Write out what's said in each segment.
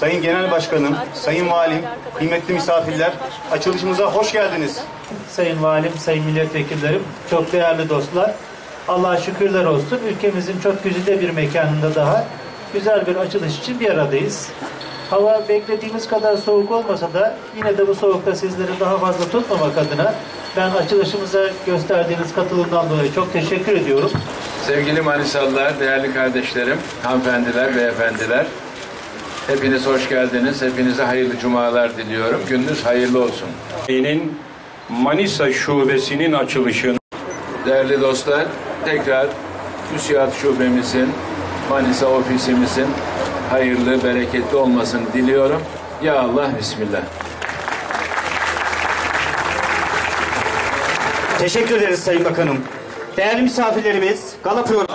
Sayın Genel Başkanım, Sayın Valim, kıymetli misafirler, açılışımıza hoş geldiniz. Sayın Valim, Sayın Milletvekillerim, çok değerli dostlar, Allah'a şükürler olsun. Ülkemizin çok güzide bir mekanında daha güzel bir açılış için bir aradayız. Hava beklediğimiz kadar soğuk olmasa da yine de bu soğukta sizleri daha fazla tutmamak adına ben açılışımıza gösterdiğiniz katılımdan dolayı çok teşekkür ediyorum. Sevgili Manisalılar, değerli kardeşlerim, hanımefendiler, beyefendiler, hepiniz hoş geldiniz. Hepinize hayırlı cumalar diliyorum. Gününüz hayırlı olsun. Manisa şubesinin açılışını. Değerli dostlar, tekrar TÜSİAD şubemizin, Manisa ofisimizin hayırlı, bereketli olmasını diliyorum. Ya Allah, Bismillah. Teşekkür ederiz Sayın Bakanım. Değerli misafirlerimiz, gala programı...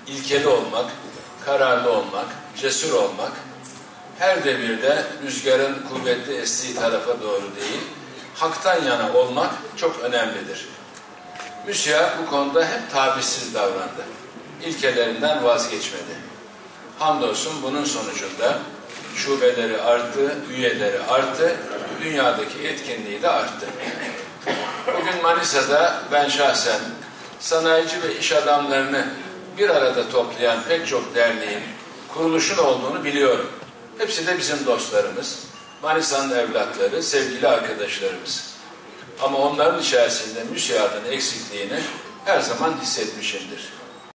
İlkeli olmak, kararlı olmak, cesur olmak, her devirde rüzgarın kuvvetli estiği tarafa doğru değil, haktan yana olmak çok önemlidir. MÜSİAD bu konuda hep tavizsiz davrandı. İlkelerinden vazgeçmedi. Hamdolsun bunun sonucunda şubeleri arttı, üyeleri arttı, dünyadaki etkinliği de arttı. Bugün Manisa'da ben şahsen sanayici ve iş adamlarını bir arada toplayan pek çok derneğin kuruluşun olduğunu biliyorum. Hepsi de bizim dostlarımız, Manisa'nın evlatları, sevgili arkadaşlarımız. Ama onların içerisinde MÜSİAD'ın eksikliğini her zaman hissetmişimdir.